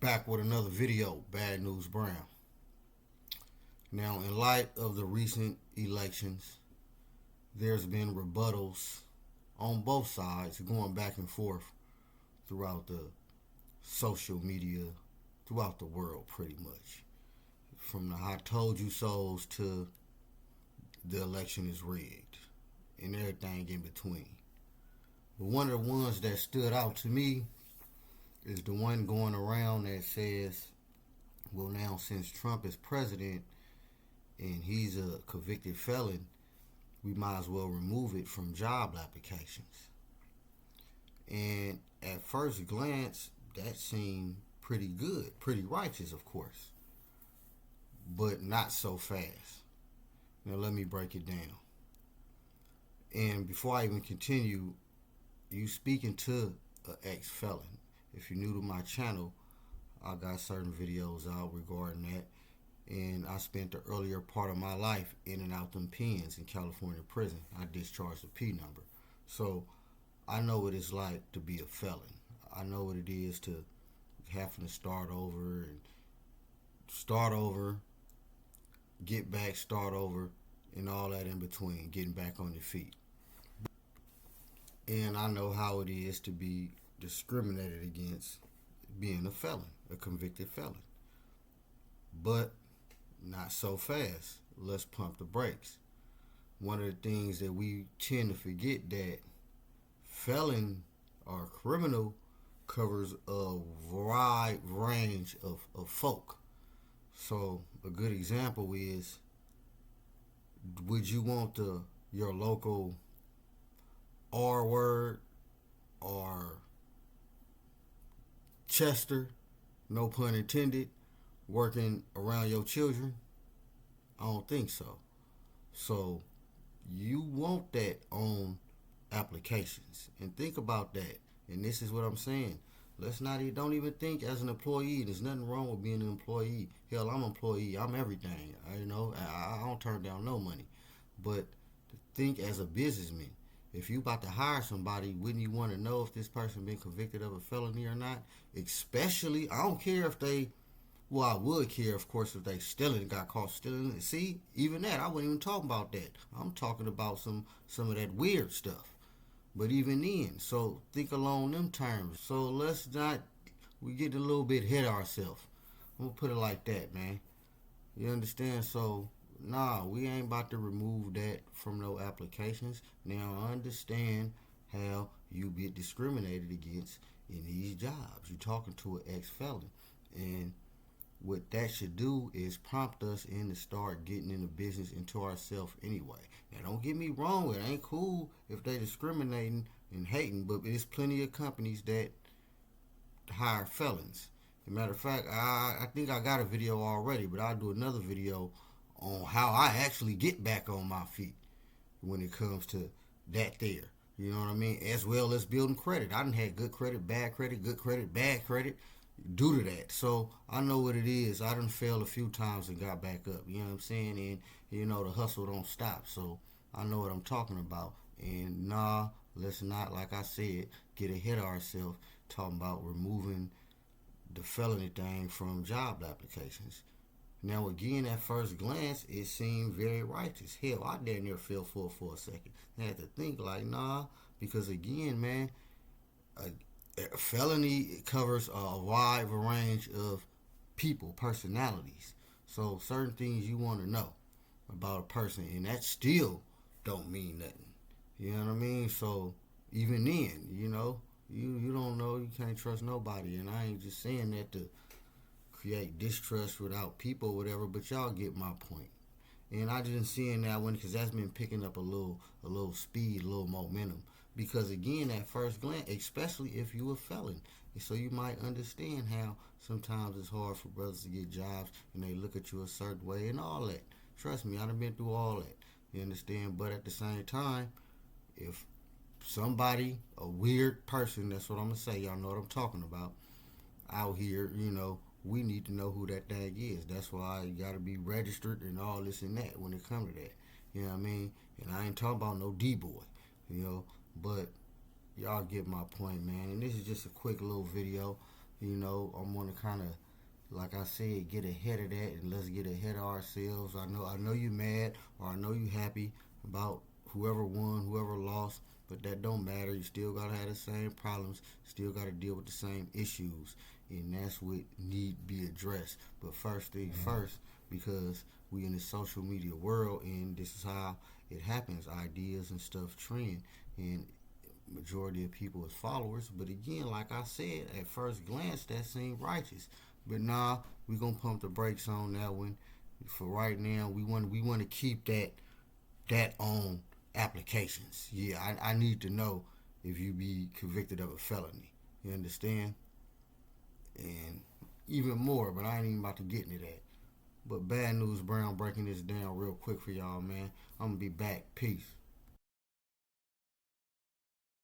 Back with another video, Bad News Brown. Now, in light of the recent elections, there's been rebuttals on both sides going back and forth throughout the social media, throughout the world pretty much. From the I told you so's to the election is rigged and everything in between. But one of the ones that stood out to me is the one going around that says, well, now since Trump is president and he's a convicted felon, we might as well remove it from job applications. And at first glance, that seemed pretty good, pretty righteous, of course, but not so fast. Now, let me break it down. And before I even continue, you speaking to an ex-felon. If you're new to my channel, I got certain videos out regarding that. And I spent the earlier part of my life in and out them pens in California prison. I discharged a P number. So I know what it's like to be a felon. I know what it is to having to start over, get back, start over, and all that in between, getting back on your feet. And I know how it is to be discriminated against being a felon, a convicted felon. But not so fast. Let's pump the brakes. One of the things that we tend to forget that felon or criminal covers a wide range of folk. So a good example is, would you want your local R word or Chester, no pun intended, working around your children? I don't think so. So you want that on applications, and think about that. And this is what I'm saying. Don't even think as an employee. There's nothing wrong with being an employee. Hell, I'm an employee. I'm everything. I don't turn down no money. But think as a businessman. If you about to hire somebody, wouldn't you want to know if this person been convicted of a felony or not? Especially, I don't care if they, well, I would care, of course, if they stealing, got caught stealing. See, even that, I wouldn't even talk about that. I'm talking about some of that weird stuff. But even then, so think along them terms. So let's not, we get a little bit ahead of ourselves. I'm going to put it like that, man. You understand? So, nah, we ain't about to remove that from no applications. Now, I understand how you get discriminated against in these jobs. You're talking to an ex-felon. And what that should do is prompt us in to start getting into business into ourselves anyway. Now, don't get me wrong. It ain't cool if they discriminating and hating, but there's plenty of companies that hire felons. As a matter of fact, I think I got a video already, but I'll do another video on how I actually get back on my feet when it comes to that there. You know what I mean? As well as building credit. I done had good credit, bad credit, good credit, bad credit due to that. So I know what it is. I done failed a few times and got back up. You know what I'm saying? And, the hustle don't stop. So I know what I'm talking about. And nah, let's not, like I said, get ahead of ourselves talking about removing the felony thing from job applications. Now, again, at first glance, it seemed very righteous. Hell, I damn near fell for a second. I had to think like, nah, because again, man, a felony covers a wide range of people, personalities. So certain things you want to know about a person, and that still don't mean nothing. You know what I mean? So even then, you don't know, you can't trust nobody. And I ain't just saying that to create distrust without people or whatever, but y'all get my point. And I didn't see in that one because that's been picking up a little speed, a little momentum. Because again, at first glance, especially if you a felon, so you might understand how sometimes it's hard for brothers to get jobs and they look at you a certain way and all that. Trust me, I done been through all that. You understand? But at the same time, if somebody, a weird person, that's what I'm going to say, y'all know what I'm talking about, out here, we need to know who that thing is. That's why you got to be registered and all this and that when it comes to that. You know what I mean? And I ain't talking about no D-boy, but y'all get my point, man. And this is just a quick little video, I'm gonna kind of, like I said, get ahead of that, and let's get ahead of ourselves. I know you mad, or I know you happy about whoever won, whoever lost, but that don't matter. You still gotta have the same problems, still gotta deal with the same issues, and that's what need to be addressed. But first thing first, because we in the social media world, and this is how it happens. Ideas and stuff trend, and majority of people is followers. But again, like I said, at first glance, that seemed righteous. But nah, we gonna pump the brakes on that one. For right now, we want to keep that on applications. Yeah, I need to know if you be convicted of a felony. You understand? And even more, but I ain't even about to get into that. But bad news, Brown, breaking this down real quick for y'all, man. I'm gonna be back. Peace.